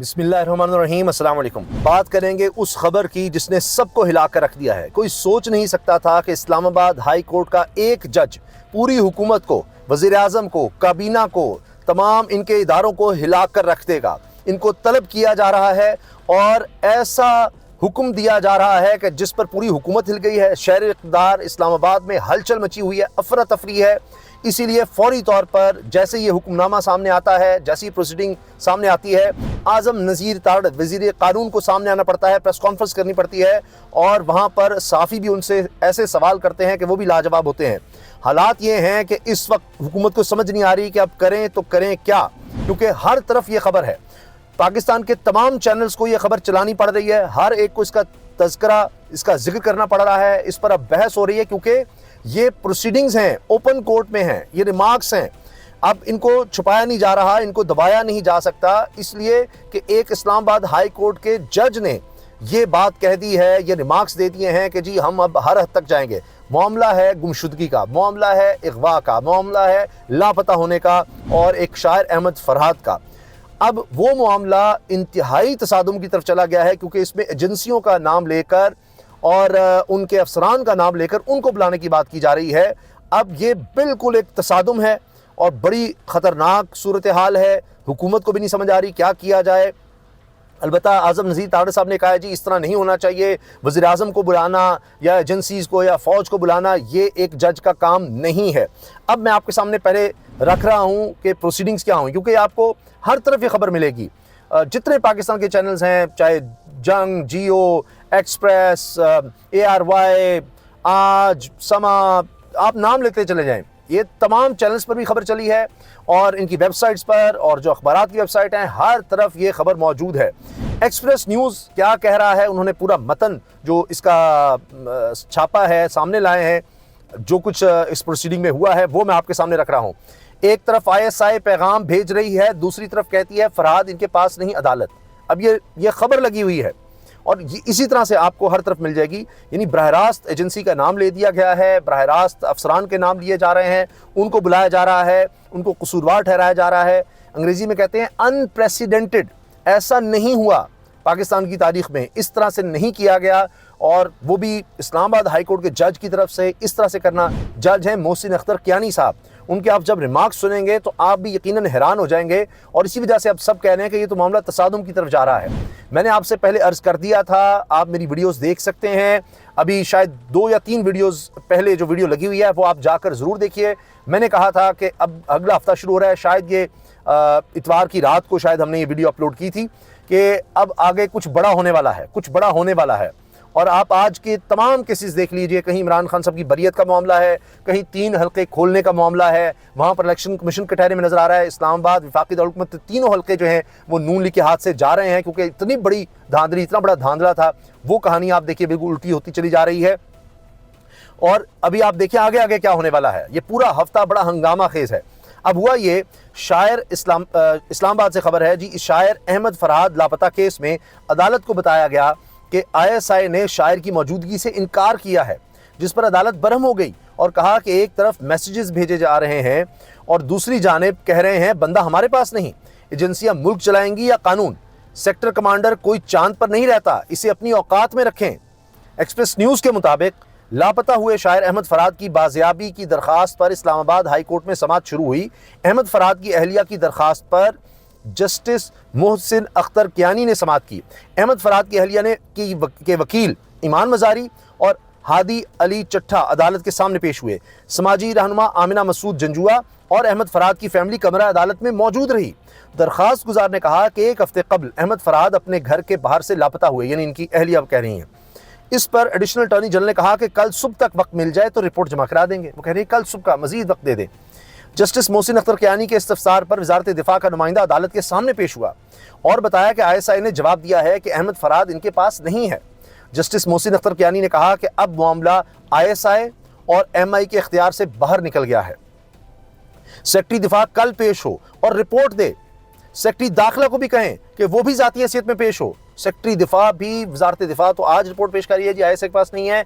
बिस्मिल्लाहिर्रहमानिर्रहीम, अस्सलाम वालेकुम। बात करेंगे उस खबर की जिसने सबको हिला कर रख दिया है। कोई सोच नहीं सकता था कि इस्लामाबाद हाई कोर्ट का एक जज पूरी हुकूमत को, वज़ीर आज़म को, काबीना को, तमाम इनके इदारों को हिला कर रख देगा। इनको तलब किया जा रहा है और ऐसा हुक्म दिया जा रहा है कि जिस पर पूरी हुकूमत हिल गई है। शहर इक़्तिदार इस्लामाबाद में हलचल मची हुई है, अफरा तफरी है। इसीलिए फौरी तौर पर जैसे ये हुक्मनामा सामने आता है, जैसी प्रोसीडिंग सामने आती है, आज़म नज़ीर तारड़ वज़ीर कानून को सामने आना पड़ता है, प्रेस कॉन्फ्रेंस करनी पड़ती है और वहाँ पर साफ़ी भी उनसे ऐसे सवाल करते हैं कि वो भी लाजवाब होते हैं। हालात ये हैं कि इस वक्त हुकूमत को समझ नहीं आ रही कि अब करें तो करें क्या, क्योंकि हर तरफ ये खबर है। पाकिस्तान के तमाम चैनल्स को ये खबर चलानी पड़ रही है, हर एक को इसका तज़किरा, इसका जिक्र करना पड़ रहा है, इस पर अब बहस हो रही है क्योंकि ये प्रोसीडिंग्स हैं, ओपन कोर्ट में हैं, ये रिमार्क्स हैं। अब इनको छुपाया नहीं जा रहा, इनको दबाया नहीं जा सकता, इसलिए कि एक इस्लामाबाद हाई कोर्ट के जज ने ये बात कह दी है, ये रिमार्क्स दे दिए हैं कि जी हम अब हर हद तक जाएंगे। मामला है गुमशुदगी का, मामला है अगवा का, मामला है लापता होने का और एक शायर अहमद फरहाद का। अब वो मामला इंतहाई तसादुम की तरफ चला गया है क्योंकि इसमें एजेंसियों का नाम लेकर और उनके अफसरान का नाम लेकर उनको बुलाने की बात की जा रही है। अब ये बिल्कुल एक तसादुम है और बड़ी ख़तरनाक सूरत हाल है। हुकूमत को भी नहीं समझ आ रही क्या किया जाए। अलबत्ता आज़म नज़ीर तारड़ साहब ने कहा है जी इस तरह नहीं होना चाहिए, वज़ीर आज़म को बुलाना या एजेंसीज़ को या फ़ौज को बुलाना ये एक जज का काम नहीं है। अब मैं आपके सामने पहले रख रहा हूँ कि प्रोसीडिंग्स क्या हों, क्योंकि आपको हर तरफ ये खबर मिलेगी। जितने पाकिस्तान के चैनल्स हैं, चाहे जंग, जियो, एक्सप्रेस, ARY, आज, समा, आप नाम लेते चले जाएं, ये तमाम चैनल्स पर भी खबर चली है और इनकी वेबसाइट्स पर और जो अखबारात की वेबसाइट हैं हर तरफ ये खबर मौजूद है। एक्सप्रेस न्यूज़ क्या कह रहा है, उन्होंने पूरा मतन जो इसका छापा है सामने लाए हैं। जो कुछ इस प्रोसीडिंग में हुआ है वो मैं आपके सामने रख रहा हूँ। एक तरफ ISI पैगाम भेज रही है, दूसरी तरफ कहती है फरहाद इनके पास नहीं अदालत। अब ये खबर लगी हुई है और इसी तरह से आपको हर तरफ मिल जाएगी। यानी बराह रास्त एजेंसी का नाम ले दिया गया है, बराह रास्त अफसरान के नाम लिए जा रहे हैं, उनको बुलाया जा रहा है, उनको कसूरवार ठहराया जा रहा है। अंग्रेज़ी में कहते हैं अनप्रेसिडेंटेड, ऐसा नहीं हुआ पाकिस्तान की तारीख में, इस तरह से नहीं किया गया और वो भी इस्लामाबाद हाई कोर्ट के जज की तरफ से। इस तरह से करना, जज हैं मोहसिन अख्तर कियानी साहब, उनके आप जब रिमार्क्स सुनेंगे तो आप भी यकीनन हैरान हो जाएंगे और इसी वजह से अब सब कह रहे हैं कि ये तो मामला तसादुम की तरफ जा रहा है। मैंने आपसे पहले अर्ज़ कर दिया था, आप मेरी वीडियोस देख सकते हैं, अभी शायद 2 या 3 वीडियोस पहले जो वीडियो लगी हुई है वो आप जाकर ज़रूर देखिए। मैंने कहा था कि अब अगला हफ्ता शुरू हो रहा है, शायद ये इतवार की रात को शायद हमने ये वीडियो अपलोड की थी कि अब आगे कुछ बड़ा होने वाला है, कुछ बड़ा होने वाला है। और आप आज के तमाम केसेस देख लीजिए, कहीं इमरान खान साहब की बरियत का मामला है, कहीं 3 हल्के खोलने का मामला है, वहाँ पर इलेक्शन कमीशन के ठहरे में नज़र आ रहा है। इस्लामाबाद वफाकी दारुल-हुकूमत तीनों हल्के जो हैं वो नून लीग के हाथ से जा रहे हैं क्योंकि इतनी बड़ी धांधली, इतना बड़ा धांधला था। वो कहानी आप देखिए बिल्कुल उल्टी होती चली जा रही है। और अभी आप देखिए आगे आगे क्या होने वाला है। ये पूरा हफ्ता बड़ा हंगामा खेज है। अब हुआ ये, शायर इस्लामाबाद से खबर है जी, शायर अहमद फरहाद लापता केस में अदालत को बताया गया कि ISI ने शायर की मौजूदगी से इनकार किया है, जिस पर अदालत बरहम हो गई और कहा कि एक तरफ मैसेजेस भेजे जा रहे हैं और दूसरी जानिब कह रहे हैं बंदा हमारे पास नहीं, एजेंसियां मुल्क चलाएंगी या कानून। सेक्टर कमांडर कोई चांद पर नहीं रहता, इसे अपनी औकात में रखें। एक्सप्रेस न्यूज़ के मुताबिक लापता हुए शायर अहमद फरहाद की बाजियाबी की दरख्वास्त पर इस्लामाबाद हाई कोर्ट में समाअत शुरू हुई। अहमद फरहाद की अहलिया की दरख्वास्त पर जस्टिस मोहसिन अख्तर कियानी ने समाअत की। अहमद फरहाद की अहलिया ने के वकील ईमान मजारी और हादी अली चट्ठा अदालत के सामने पेश हुए। समाजी रहनुमा आमिना मसूद जंजुआ और अहमद फरहाद की फैमिली कमरा अदालत में मौजूद रही। दरख्वास्त गुजार ने कहा कि 1 हफ्ते कबल अहमद फरहाद अपने घर के बाहर से लापता हुए, यानी इनकी अहलिया कह रही हैं। इस पर एडिशनल अटॉर्नी जनरल ने कहा कि कल सुबह तक वक्त मिल जाए तो रिपोर्ट जमा करा देंगे। वो कह रही है कल सुबह का मजीद वक्त दे दें। जस्टिस मोहसिन अख्तर कियानी के इस्तफसार पर वजारत दिफा का नुमाइंदा अदालत के सामने पेश हुआ और बताया कि ISI ने जवाब दिया है कि अहमद फरहाद इनके पास नहीं है। जस्टिस मोहसिन अख्तर कियानी ने कहा कि अब मामला ISI और MI के इख्तियार से बाहर निकल गया है। सेक्रेटरी दिफा कल पेश हो और रिपोर्ट दे। सेक्रेटरी दाखिला को भी कहें कि वो भी ज़ाती हैसियत में पेश हो। सेक्रेटरी दिफा भी, वजारत दिफा तो आज रिपोर्ट पेश करी है जी, ISI के पास नहीं है।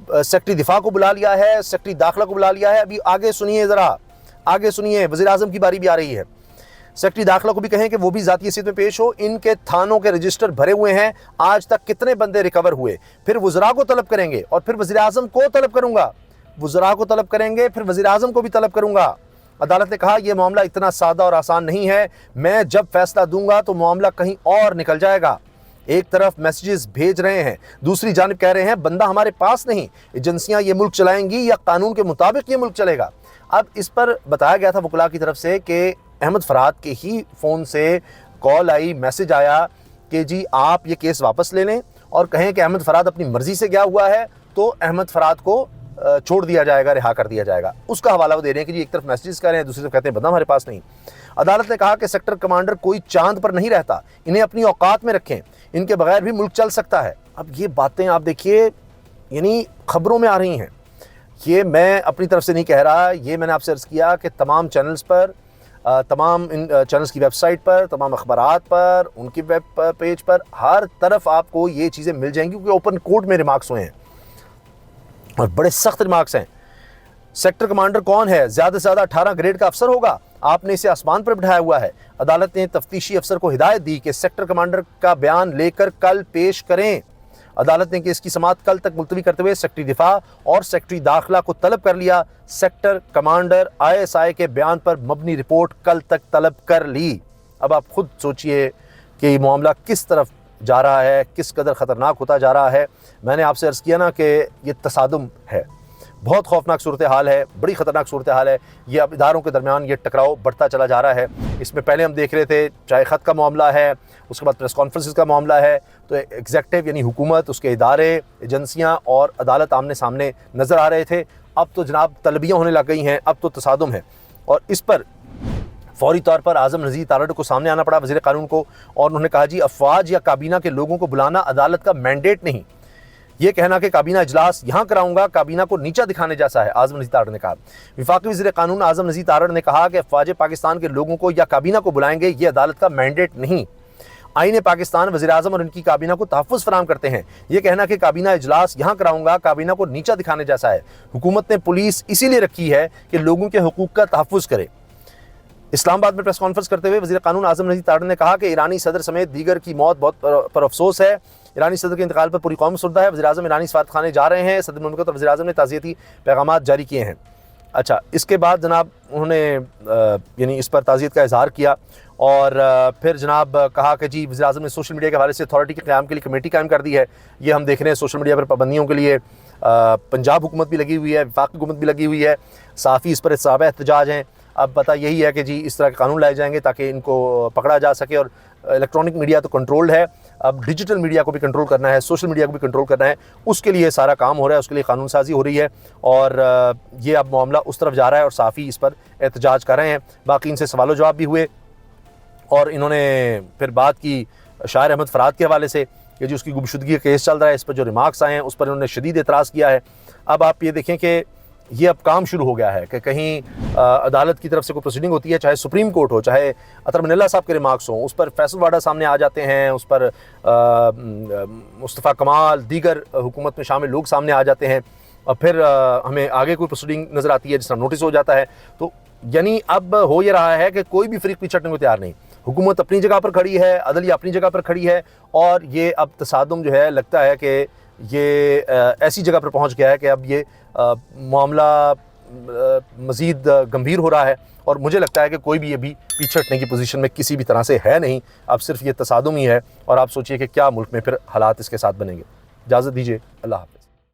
सेक्रेटरी दिफा को बुला लिया है, सेक्रेटरी दाखिला को बुला लिया है। अभी आगे सुनिए, ज़रा आगे सुनिए, वज़ीर आज़म की बारी भी आ रही है। सेक्रेटरी दाखिला को भी कहें कि वो भी ज़ाती हैसियत में पेश हो। इनके थानों के रजिस्टर भरे हुए हैं, आज तक कितने बंदे रिकवर हुए। फिर वज़रा को तलब करेंगे और फिर वज़ीर आज़म को तलब करूँगा, वज़रा को तलब करेंगे, फिर वज़ीर आज़म को भी तलब करूँगा। अदालत ने कहा यह मामला इतना सादा और आसान नहीं है, मैं जब फैसला दूंगा तो मामला कहीं और निकल जाएगा। एक तरफ मैसेजेस भेज रहे हैं, दूसरी जानिब कह रहे हैं बंदा हमारे पास नहीं, एजेंसियां ये मुल्क चलाएंगी या कानून के मुताबिक ये मुल्क चलेगा। अब इस पर बताया गया था वकला की तरफ से कि अहमद फराद के ही फ़ोन से कॉल आई, मैसेज आया कि जी आप ये केस वापस ले लें और कहें कि अहमद फराद अपनी मर्ज़ी से गया हुआ है तो अहमद फराद को छोड़ दिया जाएगा, रिहा कर दिया जाएगा। उसका हवाला वो दे रहे हैं कि जी एक तरफ मैसेजेस कर रहे हैं, दूसरी तरफ कहते हैं बंदा हमारे पास नहीं। अदालत ने कहा कि सेक्टर कमांडर कोई चांद पर नहीं रहता, इन्हें अपनी औकात में रखें, इनके बगैर भी मुल्क चल सकता है। अब ये बातें आप देखिए यानी खबरों में आ रही हैं, ये मैं अपनी तरफ से नहीं कह रहा, ये मैंने आपसे अर्ज़ किया कि तमाम चैनल्स पर, तमाम इन चैनल्स की वेबसाइट पर, तमाम अखबारात पर, उनकी वेब पेज पर, हर तरफ आपको ये चीज़ें मिल जाएंगी क्योंकि ओपन कोर्ट में रिमार्क्स हुए हैं और बड़े सख्त रिमार्क्स हैं। सेक्टर कमांडर कौन है? ज़्यादा से ज़्यादा 18 ग्रेड का अफसर होगा, आपने इसे आसमान पर बिठाया हुआ है। अदालत ने तफ्तीशी अफसर को हिदायत दी कि सेक्टर कमांडर का बयान लेकर कल पेश करें। अदालत ने केस की समाअत कल तक मुलतवी करते हुए सेक्रेटरी दिफा और सेक्रेटरी दाखिला को तलब कर लिया। सेक्टर कमांडर ISI के बयान पर मबनी रिपोर्ट कल तक तलब कर ली। अब आप खुद सोचिए कि ये मामला किस तरफ जा रहा है, किस कदर ख़तरनाक होता जा रहा है। मैंने आपसे अर्ज़ किया ना कि ये तसादुम है, बहुत खौफनाक सूरत हाल है, बड़ी ख़तरनाक सूरत हाल है। ये अब इदारों के दरमियान ये टकराव बढ़ता चला जा रहा है। इसमें पहले हम देख रहे थे चाहे ख़त का मामला है, उसके बाद प्रेस कॉन्फ्रेंस का मामला है, तो एग्जेक्टिव यानी हुकूमत, उसके इदारे, एजेंसियाँ और अदालत आमने सामने नज़र आ रहे थे। अब तो जनाब तलबियाँ होने लग गई हैं, अब तो तसादुम है। और इस पर फौरी तौर पर आज़म नज़ीर तारड़ को सामने आना पड़ा, वज़ीर कानून को, और उन्होंने कहा जी अफवाज या काबीना के लोगों को बुलाना अदालत का मैंडेट नहीं। ये कहना कि काबीना इजलास यहाँ कराऊंगा काबीना को नीचा दिखाने जैसा है, आज़म नज़ीर तारड़ ने कहा। वफाकी वज़ीर कानून आज़म नज़ीर तारड़ ने कहा कि अफवाज पाकिस्तान के लोगों को या काबीना को बुलाएंगे, ये अदालत का मैंडेट नहीं। आईन पाकिस्तान वज़ीर आज़म और इनकी काबीना को तहफ़्फ़ुज़ फराहम करते हैं। ये कहना कि काबीना इजलास यहाँ कराऊंगा काबीना को नीचा दिखाने जैसा है। हुकूमत ने पुलिस इसीलिए रखी है कि लोगों के हुकूक का तहफ़्फ़ुज़ करे। इस्लामाबाद में प्रेस कॉन्फ्रेंस करते हुए वज़ीर कानून आज़म नज़ीर तारड़ ने कहा कि ईरानी सदर समेत दीगर की मौत बहुत पर अफसोस है। ईरानी सदर के इंतकाल पर पूरी कौम सुरदा है। वज़ीर आज़म ईरानी सफारत खाने जा रहे हैं। सदर मुमलिकत और वज़ीर आज़म ने ताज़ियती पैगामात जारी किए हैं। अच्छा, इसके बाद जनाब उन्होंने यानी इस पर ताज़ियत का इजहार किया और फिर जनाब कहा कि जी वज़ीर आज़म ने सोशल मीडिया के हवाले से अथॉरिटी के क़याम के लिए कमेटी कायम कर दी है। ये हम देख रहे हैं सोशल मीडिया पर पाबंदियों के लिए पंजाब हुकूमत भी लगी हुई है, वफाकी हुकूमत भी लगी हुई है, साफ़ी इस पर साहब एहतजाज हैं। अब पता यही है कि जी इस तरह के कानून लाए जाएंगे ताकि इनको पकड़ा जा सके। और इलेक्ट्रॉनिक मीडिया तो कंट्रोल्ड है, अब डिजिटल मीडिया को भी कंट्रोल करना है, सोशल मीडिया को भी कंट्रोल करना है, उसके लिए सारा काम हो रहा है, उसके लिए कानून साजी हो रही है और ये अब मामला उस तरफ जा रहा है और साफ़ी इस पर एहतजाज कर रहे हैं। बाकी इनसे सवाल जवाब भी हुए और इन्होंने फिर बात की शायर अहमद फराद के हवाले से कि जी उसकी गुमशुदगी का केस चल रहा है, इस पर जो रिमार्क्स आए हैं उस पर इन्होंने शदीद एतराज़ किया है। अब आप ये देखें कि ये अब काम शुरू हो गया है कि कहीं अदालत की तरफ से कोई प्रोसीडिंग होती है, चाहे सुप्रीम कोर्ट हो, चाहे अतर मनिल्ला साहब के रिमार्क्स हों, उस पर फैसल वाडा सामने आ जाते हैं, उस पर मुस्तफ़ा कमाल, दीगर हुकूमत में शामिल लोग सामने आ जाते हैं और फिर हमें आगे कोई प्रोसीडिंग नज़र आती है जिस तरह नोटिस हो जाता है। तो यानी अब हो ये रहा है कि कोई भी फ़रीक पीछे हटने को तैयार नहीं। हुकूमत अपनी जगह पर खड़ी है, अदलिया अपनी जगह पर खड़ी है और ये अब तसादुम जो है लगता है कि ये ऐसी जगह पर पहुंच गया है कि अब ये मामला मज़ीद गंभीर हो रहा है और मुझे लगता है कि कोई भी अभी पीछे हटने की पोजीशन में किसी भी तरह से है नहीं। अब सिर्फ ये तसादुम ही है और आप सोचिए कि क्या मुल्क में फिर हालात इसके साथ बनेंगे। इजाज़त दीजिए, अल्लाह हाफ़िज़।